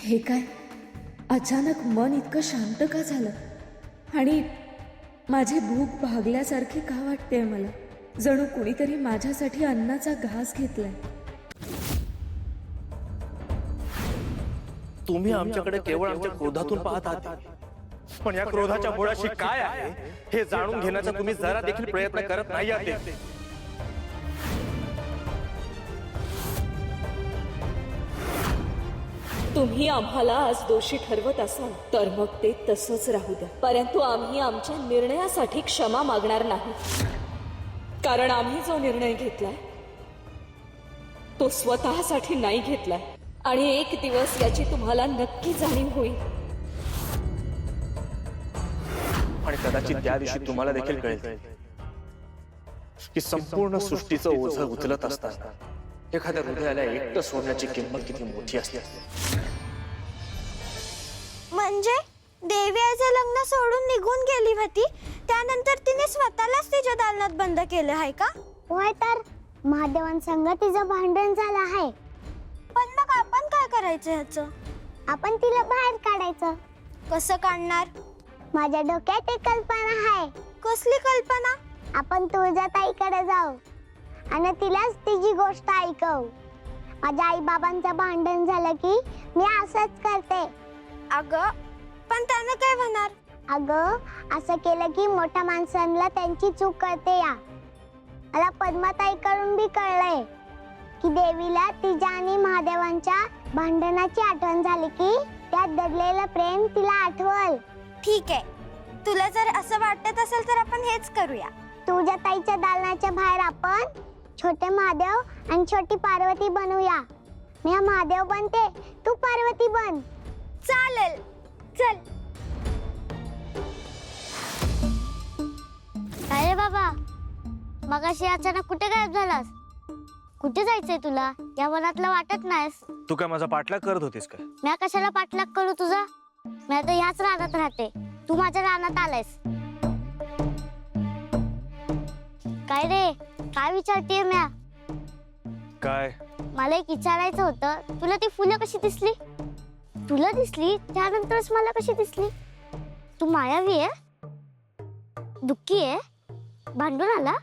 हे काय, अचानक मन इतकं शांत का झालं? आणि माझी भूक भागल्यासारखी का वाटतेय मला? जणू कुणीतरी माझ्यासाठी अन्नाचा घास घेतलाय. तुम्ही आमच्याकडे केवळ आमच्या क्रोधातून पाहत आहात, पण या क्रोधाच्या मुळाशी काय आहे हे जाणून घेण्याचा तुम्ही जरा देखील प्रयत्न करत नाही आहात. तुम्ही आम्हाला आज दोषी ठरवत असाल तर मग ते तसंच राहू द्या, परंतु आम्ही आमच्या निर्णयासाठी क्षमा मागणार नाही. कारण आम्ही जो निर्णय घेतलाय तो स्वतःसाठी नाही घेतलाय, आणि एक दिवस याची तुम्हाला नक्की जाणीव होईल. आणि कदाचित त्या दिवशी तुम्हाला देखील कळेल की संपूर्ण सृष्टीचं ओझं उचलत असताना एखाद्या हृदयाला एकटं सोडण्याची किंमत किती मोठी असते. म्हणजे देवी आईचं लग्न सोडून निघून गेली होती, त्यानंतर तिने स्वतःलाच तिच्या दालनात बंद केलं आहे का? होय, तर महादेवांसंग तिचं भांडण झालं आहे. पण मग आपण काय करायचं ह्याचं? आपण तिला बाहेर काढायचं. कसं काढणार? माझ्या डोक्यात एक कल्पना आहे. कसली कल्पना? आपण तुळजाताईकडे जाऊ आणि तिलाच तिची गोष्ट ऐकवू. माझ्या आई बाबांचं भांडण झालं की मी असंच करते. अगं, पण त्यानं काय होणार? अगं, असं केलं की मोठ्या माणसांना त्यांची चूक कळते. या मला पद्माताईकडून बी कळलंय की देवीला तिच्या आणि महादेवांच्या भांडणाची आठवण झाली की त्यात दडलेलं प्रेम तिला आठवल. ठीक आहे, तुला जर असं वाटत असेल तर आपण हेच करूया. तुझ्या ताईच्या दालनाच्या बाहेर आपण छोटे महादेव आणि छोटी पार्वती बनवूया. मी महादेव बनते, तू पार्वती बन. चालेल, चल. अरे बाबा, मगाशी अचानक कुठे गायब झालास? कुठे जायचंय तुला? या वनातलं वाटत नाहीस. तू काय माझा पाठलाग करत होतीस काय? मी कशाला पाठलाग करू तुझा? मी आता ह्याच रानात राहते, तू माझ्या रानात आलायस. काय रे, काय विचारतेय म्या? काय? मला एक विचारायचं होतं, तुला ती फुलं कशी दिसली? तुला दिसली त्यानंतरच मला कशी दिसली? तू मायावी आहे, दुःखी आहे, भांडून आला?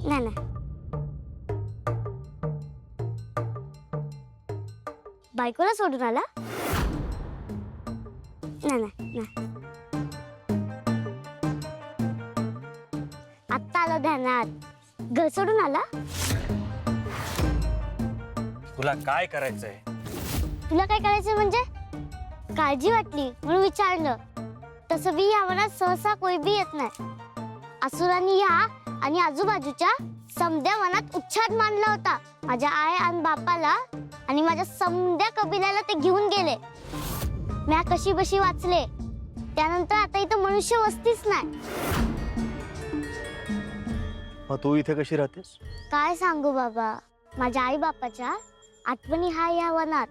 नाही नाही, बायकोला सोडून आला? नाही नाही नाही, आत्ता आलं ध्यानात. घर सोडून आला? तुला काय करायचंय? तुला काय करायचं म्हणजे? काळजी वाटली म्हणून विचारलं. तसं बी या वनात सहसा कोई बी येत नाही. असुरांनी या आणि आजूबाजूच्या समद्या वनात उच्छाद मांडला होता. माझ्या आई आणि बापाला आणि माझ्या समद्या कबिलाला ते घेऊन गेले. म्या कशी बशी वाचले. त्यानंतर आता इथं मनुष्य वस्तीच नाही. मग तू इथे कशी राहतेस? काय सांगू बाबा, माझ्या आई बापाच्या आठवणी हाय या वनात.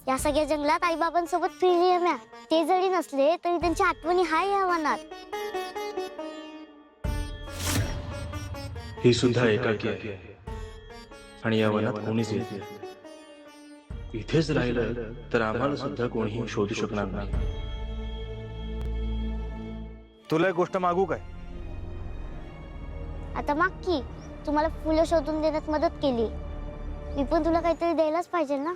या सगळ्या जंगलात आई बाबांसोबत फिरली आहे म्या. ते जरी नसले तरी त्यांच्या आठवणी हाय या वनात. ही सुद्धा एकाकी आहे आणि या वनात कोणीच येत नाही. इथेच राहिलं तर आम्हाला सुद्धा कोणीही शोधू शकणार नाही. तुला एक गोष्ट मागू काय? आता माग की, तुम्हाला फुलं शोधून देण्यात मदत केली, मी पण तुला काहीतरी द्यायलाच पाहिजे ना.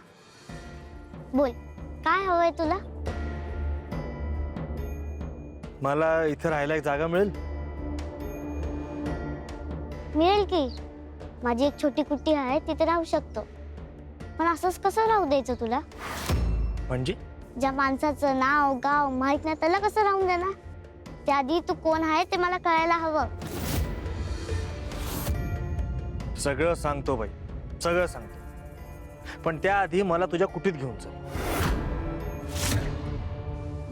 बोल, काय हवंय तुला? मला इथे राहायला एक जागा मिळेल? मिळेल की. माझी एक छोटी कुट्टी आहे, तिथे राहू शकतो. पण असंच कसं राहू द्यायचं तुला? म्हणजे? ज्या माणसाचं नाव गाव माहित नाही त्याला कसं राहून देणार? त्याआधी तू कोण आहे ते मला कळायला हवं. सगळं सांगतो बाई, सगळं सांगतो, पण त्याआधी मला तुझ्या कुटीत घेऊन चल.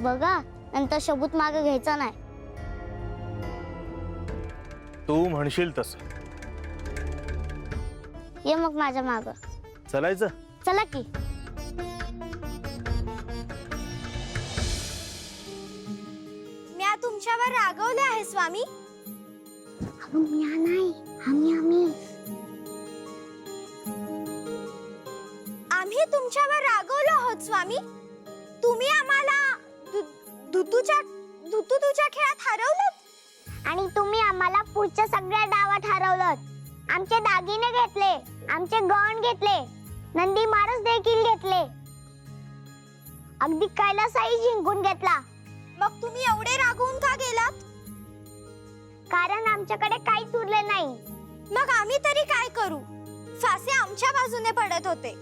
बघा, नंतर सबूत मागे घ्यायचा नाही. तू म्हणशील तसं. ये मग माझ्या माग. चलायचं? चला की. म्या तुमच्यावर रागवले आहे स्वामी? म्या नाही, आम्ही. तुमच्यावर रागवलो आहोत स्वामी. तुम्ही आम्हाला तुझ्या खेळात हरवलं आणि तुम्ही आम्हाला पुढच्या सगळ्या डावात हरवलं. आमचे दागिने घेतले, आमचे गहण घेतले, नंदी मारस देखील घेतले, अगदी कैलासही जिंकून घेतला. मग तुम्ही एवढे रागवून का गेलात? कारण आमच्याकडे काहीच उरले नाही. मग आम्ही तरी काय करू? फासे आमच्या बाजूने पडत होते.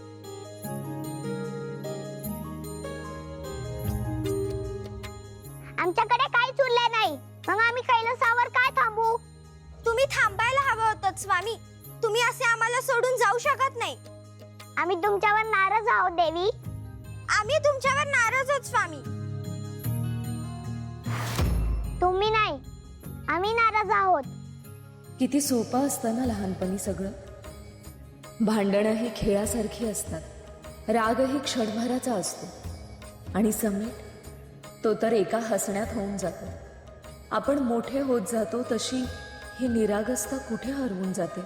आमच्याकडे काहीच उरले नाही, मग आम्ही कैलासावर काय थांबू? तुम्ही थांबायला हवं होतं स्वामी. तुम्ही असे आम्हाला सोडून जाऊ शकत नाही. आम्ही तुमच्यावर नाराज आहोत देवी. आम्ही तुमच्यावर नाराज आहोत स्वामी. तुम्ही नाही, आम्ही नाराज आहोत. किती सोपं असतं ना लहानपणी सगळं. भांडणं ही खेळासारखी असतात, रागही क्षणभराचा असतो आणि समीट तो तर एका हसण्यात होऊन जातो. आपण मोठे होत जातो तशी ही निरागसता कुठे हरवून जाते.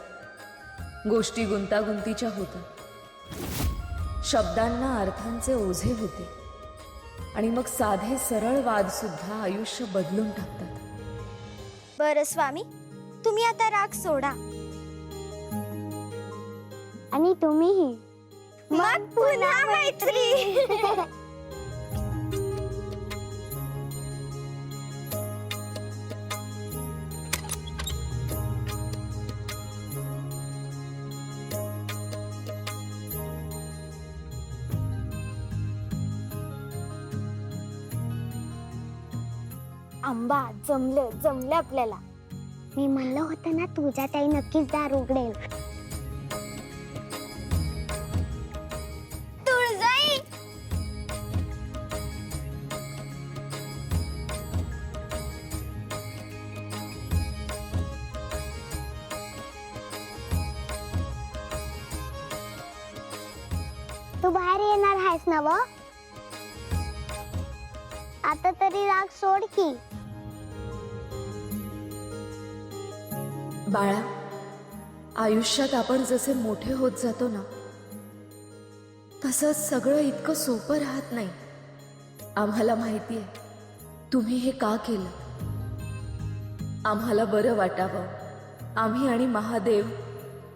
गोष्टी गुंतागुंतीच्या होतात, शब्दांना अर्थांचे ओझे होते आणि मग साधे सरळ वाद सुद्धा आयुष्य बदलून टाकतात. बरं स्वामी, तुम्ही आता राग सोडा. आणि तुम्हीही. मग पुन्हा मैत्री. आंबा जमले आपल्याला. मी म्हणलं होतं ना, तुझ्या ताई नक्कीच दार उघडेल. तुळजाई, तू बाहेर येणार आहेस ना व? आता तरी राग सोड की. बाळा, आयुष्यात आपण जसे मोठे होत जातो ना, तसं सगळं इतकं सोपं राहत नाही. आम्हाला माहिती आहे तुम्ही हे का केलं. आम्हाला बरं वाटावं, आम्ही आणि महादेव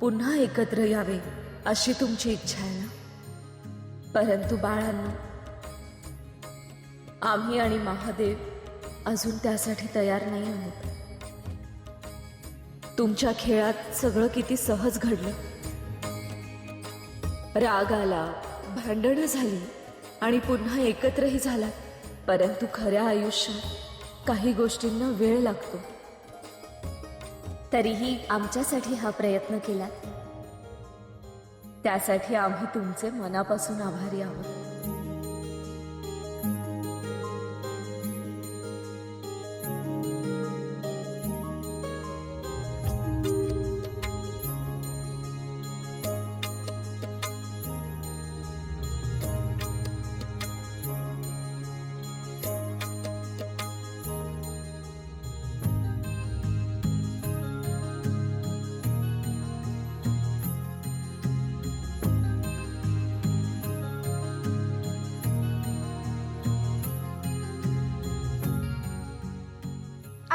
पुन्हा एकत्र यावे अशी तुमची इच्छा आहे ना. परंतु बाळांनो, आम्ही आणि महादेव अजून त्यासाठी तयार नाही आहोत. तुमच्या खेळात सगळं किती सहज घडलं. राग आला, भांडणं झाली आणि पुन्हा एकत्रही झाला. परंतु खऱ्या आयुष्यात काही गोष्टींना वेळ लागतो. तरीही आमच्यासाठी हा प्रयत्न केला, त्यासाठी आम्ही तुमचे मनापासून आभारी आहोत.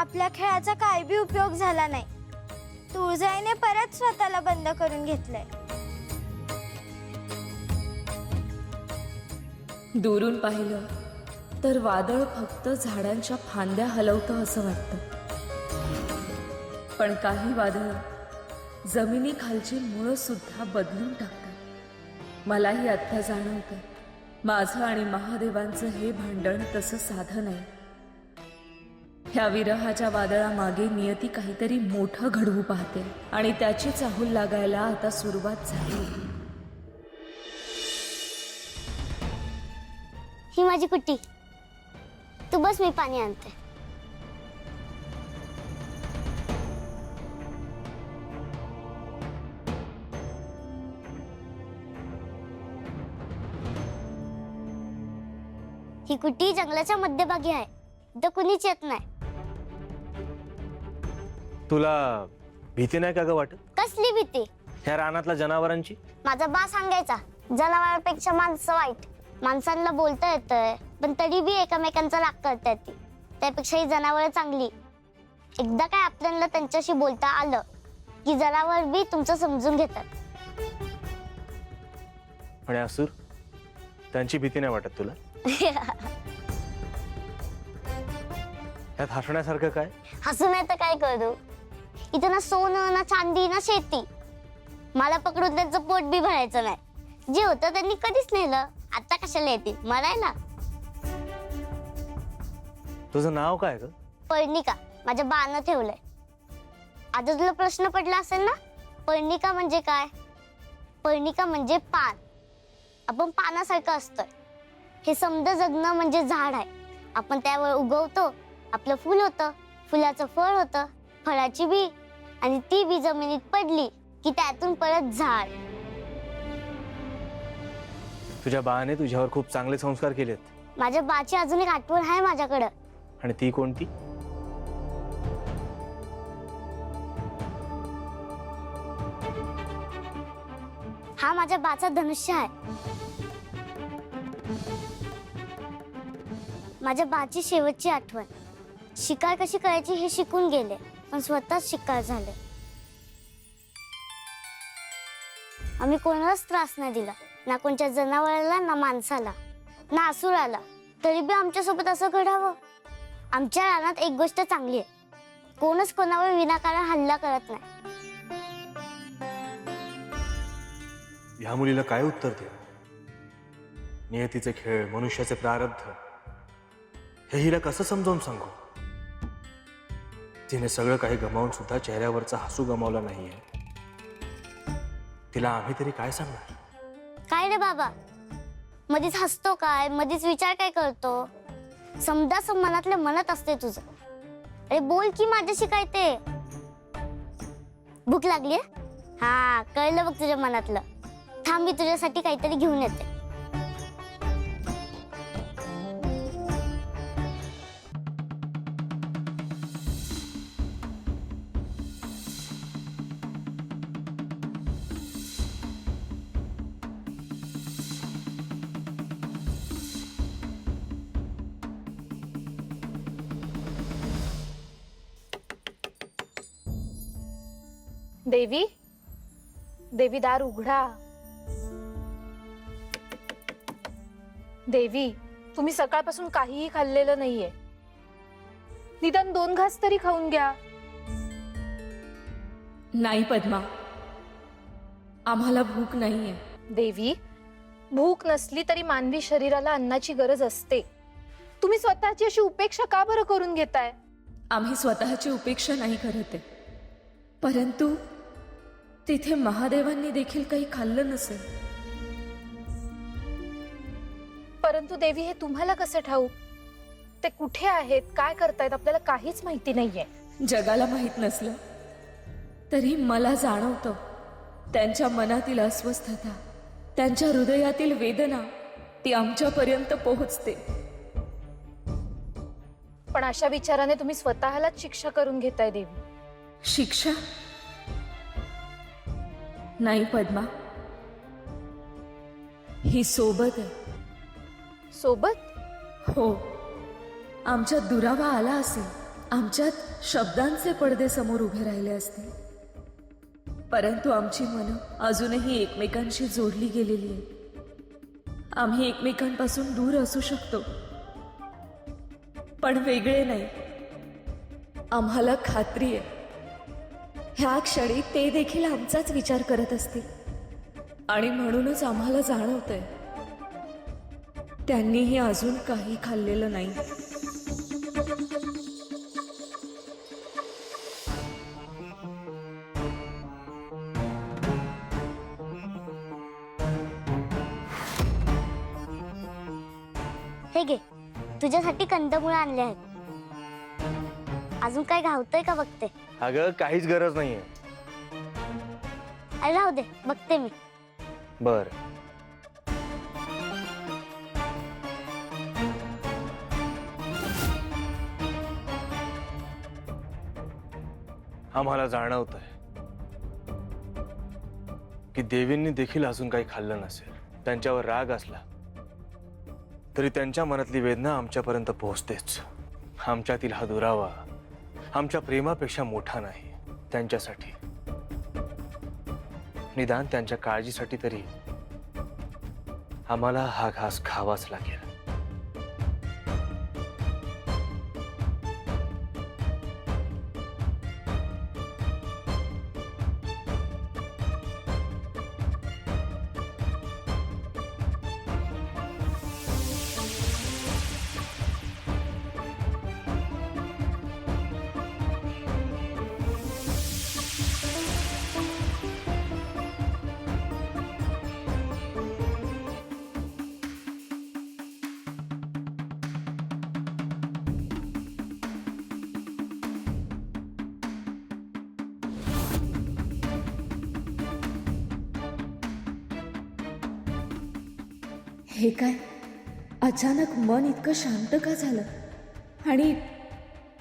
आपल्या खेळाचा काय बी उपयोग झाला नाही. तुळजाईने परत स्वतःला बंद करून घेतलंय. दुरून पाहिलं तर वादळ फक्त झाडांच्या फांद्या हलवतं असं वाटतं. पण काही वादळ जमिनीखालची मुळं सुद्धा बदलून टाकतात. मलाही आत्ता जाणवतं, माझं आणि महादेवांचं हे भांडण तसं साधं नाही. ह्या विरहाच्या वादळामागे नियती काहीतरी मोठं घडवू पाहते आणि त्याची चाहूल लागायला आता सुरुवात झाली. ही माझी कुट्टी, तू बस, मी पाणी आणते. ही कुट्टी जंगलाच्या मध्यभागी आहे, इथं कुणीच येत नाही. तुला भीती नाही का ग वाटत? कसली भीती? ह्या रानातल्या जनावरांची. माझा बा सांगायचा, जनावरांपेक्षा माणसं वाईट. माणसांना बोलता येतंय पण तरी बी एकमेकांचा राग करतात ती. त्यापेक्षा ही जनावर चांगली. एकदा काय आपल्याला त्यांच्याशी बोलता आलं की जनावर बी तुमचं समजून घेतात. आणि असुर, त्यांची भीती नाही वाटत तुला? यात हसण्यासारखं काय? हसू नाही तर काय करू? इथं ना सोनं ना चांदी ना शेती. मला पकडून त्यांचं पोट बी भरायचं नाही. जे होतं त्यांनी कधीच नेलं. आता कशाला येते मरायला? तुझं नाव काय ग? पर्णिका. माझ्या बानं ठेवलंय. आता तुला प्रश्न पडला असेल ना, पर्णिका म्हणजे काय? पर्णिका म्हणजे पान. आपण पानासारखं असतोय. हे समजा जगणं म्हणजे झाड आहे. आपण त्यावर उगवतो, आपलं फुल होतं, फुलाचं फळ होतं, फळाची बी, आणि ती बी जमिनीत पडली की त्यातून परत झाड. तुझ्या बाने तुझ्यावर खूप चांगले संस्कार केलेत. माझ्या बाची अजून एक आठवण आहे माझ्याकडं. आणि ती कोणती? हा माझ्या बाचा धनुष्य आहे. माझ्या बाची शेवटची आठवण. शिकार कशी करायची हे शिकून गेले पण स्वतःच शिकार झाले. आम्ही कोणालाच त्रास नाही दिला, ना कोणत्या जनावराला ना माणसाला ना असुराला. तरी बी आमच्यासोबत असं घडावं. आमच्या रानात एक गोष्ट चांगली आहे, कोणच कोणावर विनाकारण हल्ला करत नाही. ह्या मुलीला काय उत्तर दे? नियतीचे खेळ, मनुष्याचे प्रारब्ध, हे हिला कसं समजावून सांगू? तिने सगळं काही गमावून सुद्धा चेहऱ्यावरचा हसू गमावला नाहीये. तिला आम्ही तरी काय सांगणार? काय रे बाबा, मधीच हसतो काय, मधीच विचार काय करतो? समजा मनातल्या मनात असते तुझं. अरे बोल की माझ्याशी काय ते. भूक लागली? हा कळलं बघ तुझ्या मनातलं. थांब मी तुझ्यासाठी काहीतरी घेऊन येते. देवी, देवी दार उघडा. देवी, तुम्ही सकाळपासून काहीही खाल्लेलं नाहीये. निदान 2 घास तरी खाऊन घ्या. नाही पद्मा, आम्हाला भूक नाहीये. देवी, भूक नसली तरी मानवी शरीराला अन्नाची गरज असते. तुम्ही स्वतःची अशी उपेक्षा का बरं करून घेताय? आम्ही स्वतःची उपेक्षा नाही करत आहे, परंतु तिथे महादेवांनी देखील काही खाल्लं नसेल. परंतु देवी, हे तुम्हाला कसं ठाऊक? ते कुठे आहेत, काय करतायत, आपल्याला काहीच माहिती नाहीये. जगाला माहित नसलं तरी मला जाणवतं त्यांच्या मनातील अस्वस्थता, त्यांच्या हृदयातील वेदना, ती आमच्यापर्यंत पोहोचते. पण अशा विचाराने तुम्ही स्वतःलाच शिक्षा करून घेताय देवी. शिक्षा नाही पद्मा, ही सोबत आहे. सोबत? हो, आमच्यात दुरावा आला असेल, आमच्यात शब्दांचे पडदे समोर उभे राहिले असते, परंतु आमची मनं अजूनही एकमेकांशी जोडली गेलेली आहे. आम्ही एकमेकांपासून दूर असू शकतो पण वेगळे नाही. आम्हाला खात्री आहे ह्या क्षणी ते देखील आमचाच विचार करत असतील, आणि म्हणूनच आम्हाला जाणवतंय त्यांनीही अजून काही खाल्लेलं नाही. हे घे, तुझ्यासाठी कंदमुळं आणले आहेत. अजून काय घावतंय का बघते. अगं काहीच गरज नाहीये. अरे राहू दे, बघते मी. बर, आम्हाला जाणवतंय की देवींनी देखील अजून काही खाल्लं नसेल. त्यांच्यावर राग असला तरी त्यांच्या मनातली वेदना आमच्यापर्यंत पोहोचतेच. आमच्यातील हा दुरावा आमच्या प्रेमापेक्षा मोठा नाही. त्यांच्यासाठी, निदान त्यांच्या काळजीसाठी तरी आम्हाला हा घास खावाच लागेल. हे काय, अचानक मन इतकं शांत का झालं आणि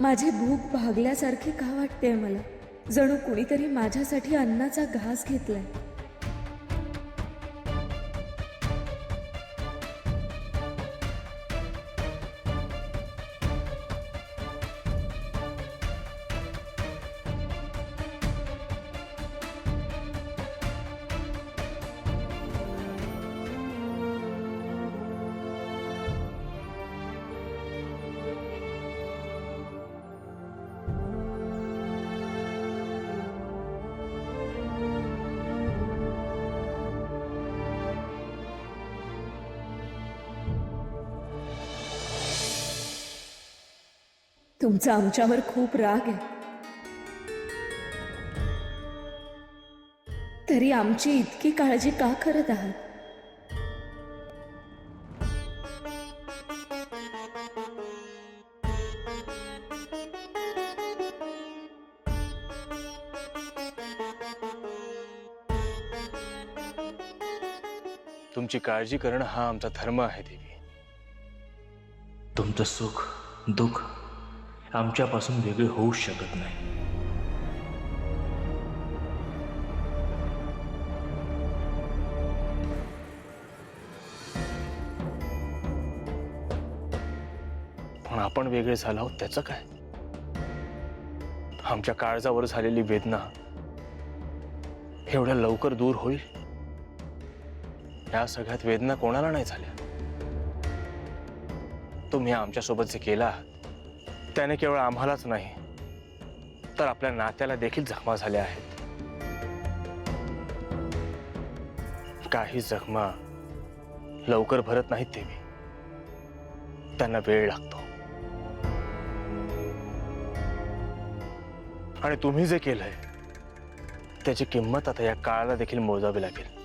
माझी भूक भागल्यासारखी का वाटतेय मला? जणू कुणीतरी माझ्यासाठी अन्नाचा घास घेतलाय. तुमचा आमच्यावर खूप राग आहे, तरी आमची इतकी काळजी का करत आहात? तुमची काळजी करणं हा आमचा धर्म आहे देवी. तुमचं सुख दुःख आमच्यापासून वेगळे होऊ शकत नाही. पण आपण वेगळे झालो आहोत त्याचं काय? आमच्या काळजावर झालेली वेदना एवढ्या लवकर दूर होईल? या सगळ्यात वेदना कोणाला नाही झाल्या? तुम्ही आमच्यासोबत जे केला त्याने केवळ आम्हालाच नाही तर आपल्या नात्याला देखील जखमा झाल्या आहेत. काही जखमा लवकर भरत नाहीत देवी, त्यांना वेळ लागतो. आणि तुम्ही जे केलंय त्याची किंमत आता या काळाला देखील मोजावी लागेल.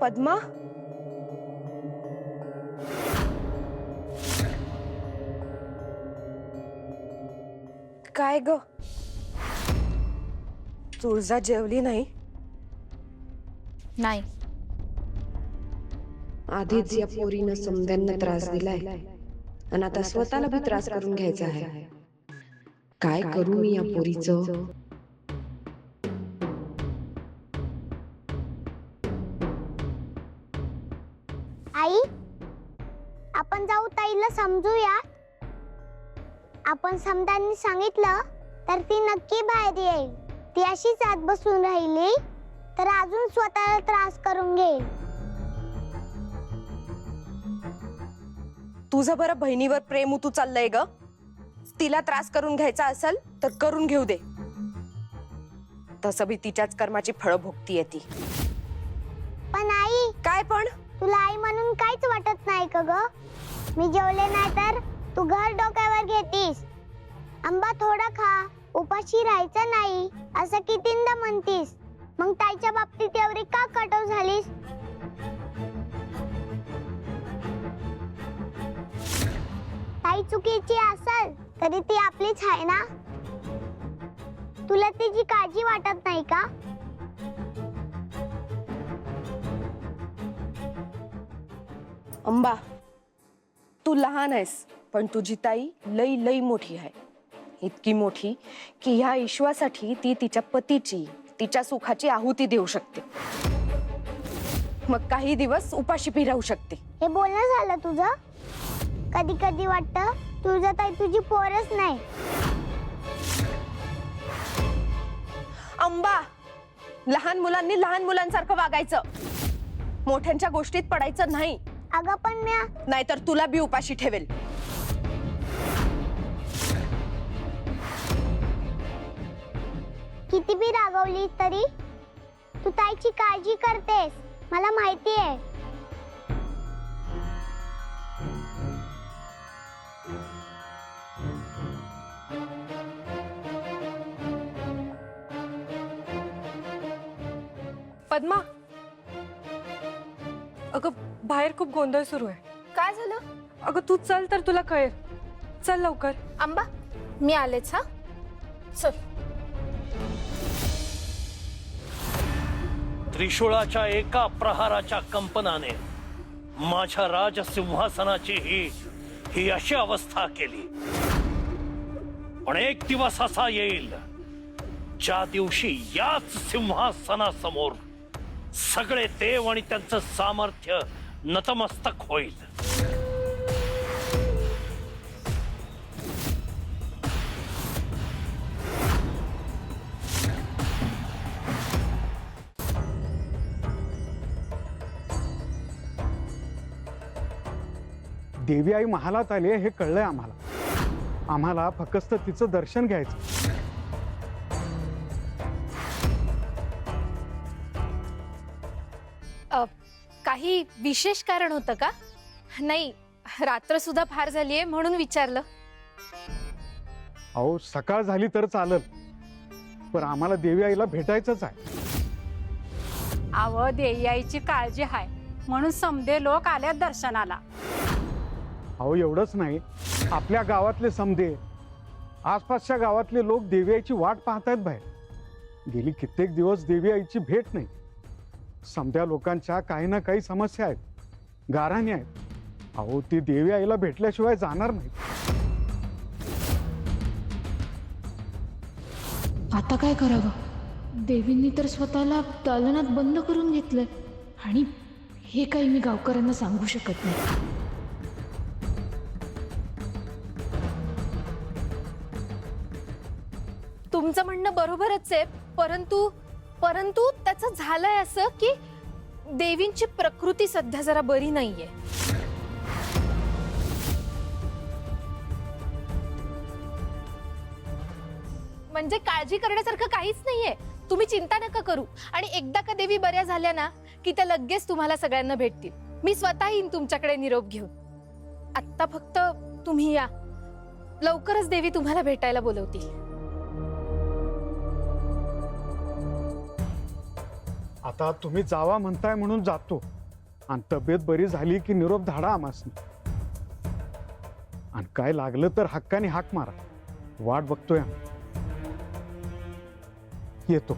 पद्मा, काय ग, तुळजा जेवली नाही? नाही. आधीच या पोरीनं समद्यांना त्रास दिलाय आणि आता स्वतःला बी त्रास करून घ्यायचा आहे. काय करू मी या पोरीचं? आई, आपण जाऊ ताईला समजूया. आपण समजांनी सांगितलं तर ती नक्की बाहेर येईल. ती अशीच आत बसून राहिली तर अजून स्वतःला त्रास करून घेईल. तुझं बरं बहिणीवर प्रेम उतू चाललंय ग. तिला त्रास करून घ्यायचा असेल तर करून घेऊ दे. तसं बी तिच्याच कर्माची फळं भोगतीये ती. पण आई, काय पण? तुला आई म्हणून काहीच वाटत नाही का ग? मी जेवले नाही तर तू घर डोक्यावर घेतीस. आंबा थोडा खा, उपाशी राहायचं नाही असं कितींदा म्हणतीस. मग ताईच्या बाबतीत एवढी का कटव झालीस? ताई चुकीची असेल तरी ती आपलीच आहे ना. तुला तिची काळजी वाटत नाही का? अंबा, तू लहान आहेस पण तुझी ताई लई लई मोठी आहे. इतकी मोठी की ह्या ईश्वासाठी ती तिच्या पतीची, तिच्या सुखाची आहुती देऊ शकते. मग काही दिवस उपाशी बी राहू शकते. हे बोलणं झालं तुझं? कधी कधी वाटतं तुझं ताई तुझी पोरच नाही. अंबा, लहान मुलांनी लहान मुलांसारखं वागायचं, मोठ्यांच्या गोष्टीत पडायचं नाही. अगं पण म्या नाहीतर तुला बी उपाशी ठेवेल. किती बी रागवली तरी तू ताईची काळजी करतेस, मला माहिती आहे. पद्मा, अगं बाहेर खूप गोंधळ सुरू आहे. काय झालं? अगं तू चल तर तुला कळेल. चल लवकर. आंबा, मी आलेच. हा चल. त्रिशूळाच्या एका प्रहाराच्या कंपनाने माझ्या राजसिंहासनाची ही अशी अवस्था केली. पण एक दिवस असा येईल ज्या दिवशी याच सिंहासनासमोर सगळे देव आणि त्यांचं सामर्थ्य नतमस्तक होईल. देवी आई महालात आली हे कळलंय आम्हाला फक्त तिचं दर्शन घ्यायचं. काही विशेष कारण होतं का? नाही, रात्र सुद्धा फार झालीये म्हणून विचारलं. अहो सकाळ झाली तर चालल, पण आम्हाला देवी आईला भेटायचंच आहे. अव देवी आईची काळजी आहे म्हणून समदे लोक आल्यात दर्शनाला. अहो एवढंच नाही, आपल्या गावातले समदे आसपासच्या गावातले लोक देवी आईची वाट पाहतायत बाहेर. गेली कित्येक दिवस देवी आईची भेट नाही. समध्या लोकांच्या काही ना काही समस्या आहेत, गाऱ्हाणी आहेत. अहो ती देवी आईला भेटल्याशिवाय जाणार नाही. आता काय करावं? देवींनी तर स्वतःला दालनात बंद करून घेतलंय आणि हे काही मी गावकऱ्यांना सांगू शकत नाही. तुमचं म्हणणं बरोबरच आहे, परंतु त्याचं झालंय असं की देवींची प्रकृती सध्या जरा बरी नाहीये. म्हणजे काळजी करण्यासारखं काहीच नाहीये. तुम्ही चिंता नका करू. आणि एकदा का देवी बऱ्या झाल्या ना की त्या लगेच तुम्हाला सगळ्यांना भेटतील. मी स्वतः येईन तुमच्याकडे निरोप घेऊन. आत्ता फक्त तुम्ही या, लवकरच देवी तुम्हाला भेटायला बोलवतील. आता तुम्ही जावा म्हणताय म्हणून जातो, आणि तब्येत बरी झाली की निरोप धाडा आमासनी. आणि काय लागलं तर हक्काने हाक मारा, वाट बघतोय आम्ही. येतो.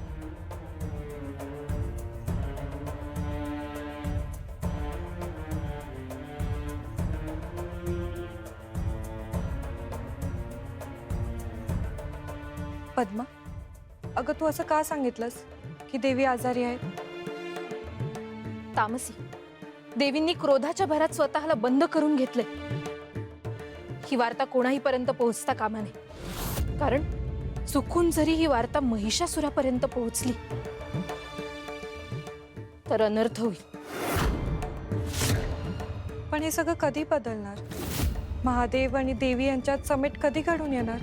पद्मा, अगं तू असं का सांगितलंस की देवी आजारी आहे? तामसी, देवींनी क्रोधाच्या भरात स्वतःला बंद करून घेतले. ही वार्ता कोणाही पर्यंत पोहोचता कामा नये, कारण चुकून जरी ही वार्ता महिषासुरापर्यंत पोहोचली तर अनर्थ होईल. पण हे सगळं कधी बदलणार? महादेव आणि देवी यांच्यात समेट कधी घडून येणार?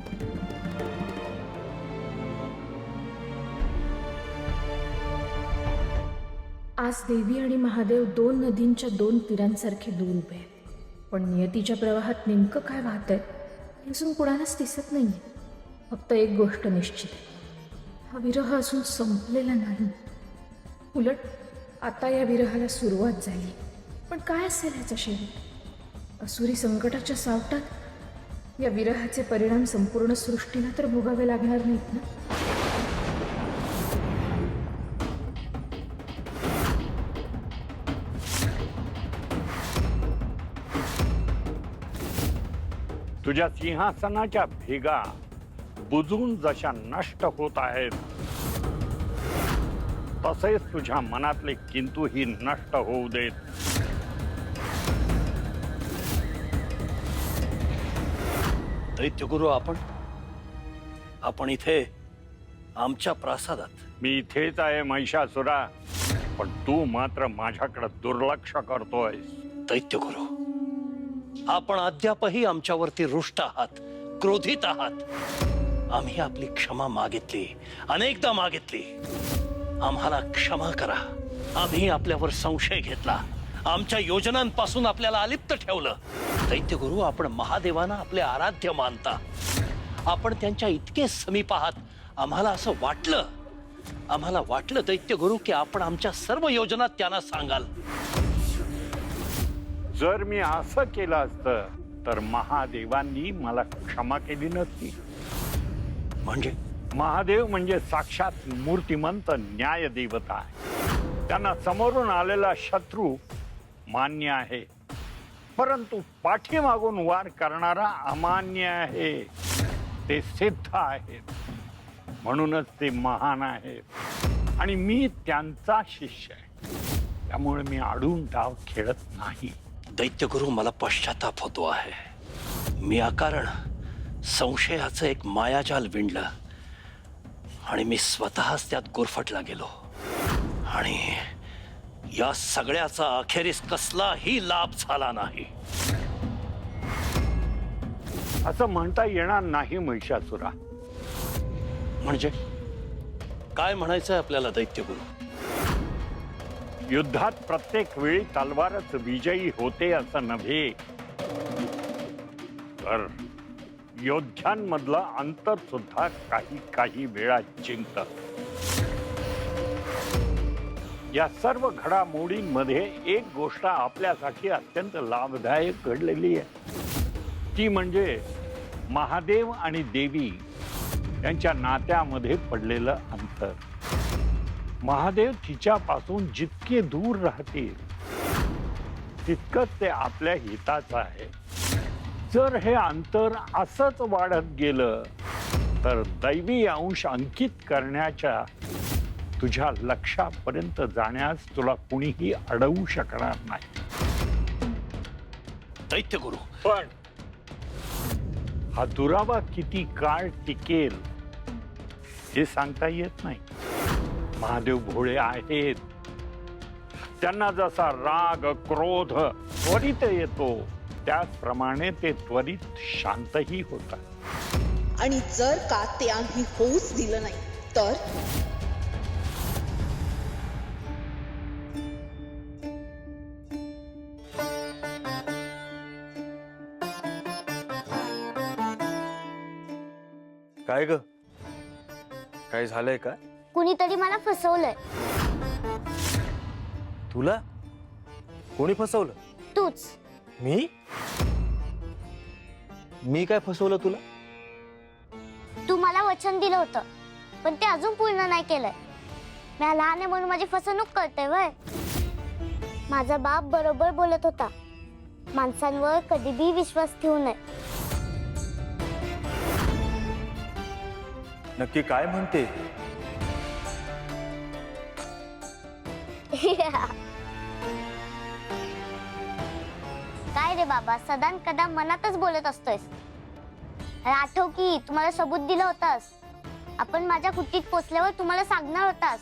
आज देवी आणि महादेव दोन नदींच्या दोन तीरांसारखे दूर उभे आहेत. पण नियतीच्या प्रवाहात नेमकं काय वाहत आहे हे अजून कुणालाच दिसत नाहीये. फक्त एक गोष्ट निश्चित आहे, हा विरह अजून संपलेला नाही. उलट आता या विरहाला सुरुवात झाली. पण काय असेल ह्याचा शेवट? असुरी संकटाच्या सावटात या विरहाचे परिणाम संपूर्ण सृष्टीला तर भोगावे लागणार नाहीत ना. तुझ्या सिंहासनाच्या भेगा बुजून जशा नष्ट होत आहेत तसेच तुझ्या मनातले किंतूही नष्ट होऊ देत. दैत्यगुरु, आपण इथे आमच्या प्रासादात. मी इथेच आहे महिषासुरा, पण तू मात्र माझ्याकडे दुर्लक्ष करतोय. दैत्यगुरु, आपण अद्यापही आमच्यावरती रुष्ट आहात, क्रोधित आहात. आम्ही आपली क्षमा मागितली, अनेकदा मागितली. आम्हाला क्षमा करा. आम्ही आपल्यावर संशय घेतला, आमच्या योजनांपासून आपल्याला अलिप्त ठेवलं. दैत्यगुरु, आपण महादेवांना आपले आराध्य मानता. आपण त्यांच्या इतके समीप आहात. आम्हाला असं वाटलं दैत्यगुरु की आपण आमच्या सर्व योजना त्यांना सांगाल. जर मी असं केलं असतं तर महादेवांनी मला क्षमा केली नसती. म्हणजे महादेव म्हणजे साक्षात मूर्तिमंत न्याय देवता आहे. त्यांना समोरून आलेला शत्रू मान्य आहे, परंतु पाठीमागून वार करणारा अमान्य आहे. ते सिद्ध आहेत, म्हणूनच ते महान आहेत आणि मी त्यांचा शिष्य आहे. त्यामुळे मी आडून डाव खेळत नाही. दैत्यगुरु, मला पश्चाताप होतो आहे. मी अकारण संशयाचं एक मायाजाल विणलं आणि मी स्वतःच त्यात गुरफटला गेलो आणि या सगळ्याचा अखेरीस कसलाही लाभ झाला नाही. असं म्हणता येणार नाही महिषासुरा. म्हणजे काय म्हणायचंय आपल्याला दैत्यगुरु? युद्धात प्रत्येक वेळी तलवारच विजयी होते असं नव्हे, तर योद्ध्यांमधलं अंतर सुद्धा काही वेळा जिंकतं. या सर्व घडामोडींमध्ये एक गोष्ट आपल्यासाठी अत्यंत लाभदायक घडलेली आहे. ती म्हणजे महादेव आणि देवी यांच्या नात्यामध्ये पडलेलं अंतर. महादेव तिच्यापासून जितके दूर राहतील तितकंच ते आपल्या हिताचं आहे. जर हे अंतर असंच वाढत गेलं तर दैवी अंश अंकित करण्याच्या तुझ्या लक्ष्यापर्यंत जाण्यास तुला कुणीही अडवू शकणार नाही. दैत्यगुरु, पण हा दुरावा किती काळ टिकेल हे सांगता येत नाही. महादेव भोळे आहेत. त्यांना जसा राग क्रोध त्वरित येतो त्याचप्रमाणे ते त्वरित शांतही होतात. आणि जर का ते आम्ही होऊच दिलं नाही तर काय ग, काय झालंय का? कुणीतरी मला फसवलंय. तुला कोणी फसवलं? तूच. मी काय फसवलं तुला? तू मला वचन दिलं होतं, पण ते अजून पूर्ण नाही केलंय. मी लहान आहे म्हणून माझी फसवणूक करते वय. माझा बाप बरोबर बोलत होता, माणसांवर कधीही विश्वास ठेवू नये. नक्की काय म्हणते? काय रे बाबा, सदान कदा मनातच बोलत असतोयस. आठव की तुम्हाला सबूत दिलं होतास. आपण माझ्या कुटीत पोचल्यावर तुम्हाला सांगणार होतास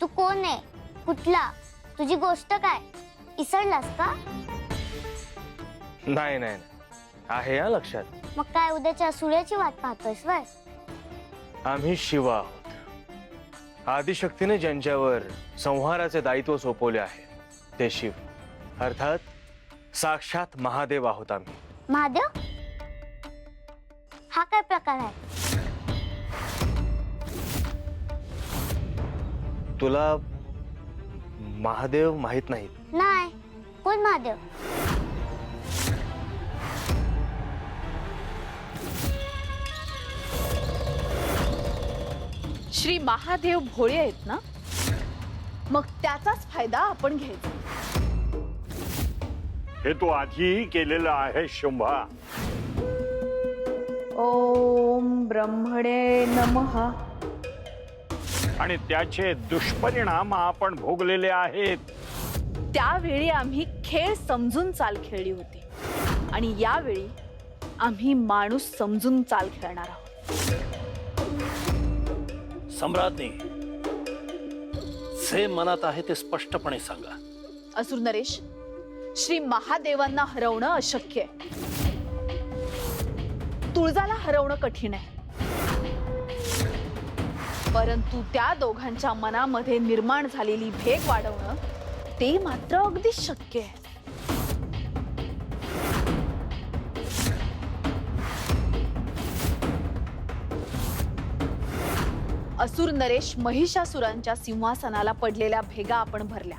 तू कोण आहे, कुठला, तुझी गोष्ट काय. इसरलास का? नाही नाही आहे या लक्षात. मग काय उद्याच्या सूर्याची वाट पाहतोयस वय? आम्ही शिव आहोत. आदिशक्तीने ज्यांच्यावर संहाराचे दायित्व सोपवले आहे ते शिव, अर्थात साक्षात महादेव आहोत आम्ही. महादेव? हा काय प्रकार आहे? तुला महादेव माहित नाहीत? नाही. कोण महादेव? श्री महादेव भोळे आहेत ना, मग त्याचाच फायदा आपण घ्यायचा. हे तू आधी केलेलं आहे शुंभा. ओम ब्रह्मणे नमः. आणि त्याचे दुष्परिणाम आपण भोगलेले आहेत. त्यावेळी आम्ही खेळ समजून चाल खेळली होती आणि यावेळी आम्ही माणूस समजून चाल खेळणार आहोत. सम्राज्ञी, जे मनात आहे ते स्पष्टपणे सांगा. असुर नरेश, श्री महादेवांना हरवणं अशक्य आहे. तुळजाला हरवणं कठीण आहे. परंतु त्या दोघांच्या मनामध्ये निर्माण झालेली भेग वाढवणं ते मात्र अगदी शक्य आहे. असुर नरेश महिषासुरांच्या सिंहासनाला पडलेल्या भेगा आपण भरल्या,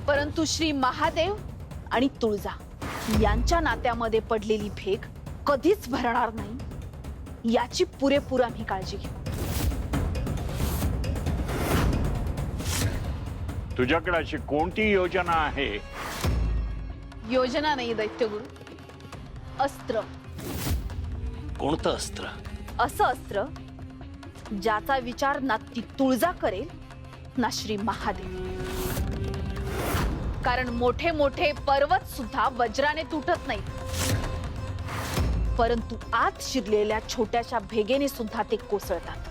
परंतु श्री महादेव आणि तुळजा यांच्या नात्यामध्ये पडलेली भेग कधीच भरणार नाही याची पुरेपूर आम्ही काळजी घेऊ. तुझ्याकडे अशी कोणती योजना आहे? योजना नाही दैत्यगुरु, अस्त्र. कोणतं अस्त्र? असं अस्त्र ज्याचा विचार ना ती तुळजा करेल ना श्री महादेव. कारण मोठे मोठे पर्वत सुद्धा वज्राने तुटत नाहीत, परंतु आत शिरलेल्या छोट्याशा भेगेने सुद्धा ते कोसळतात.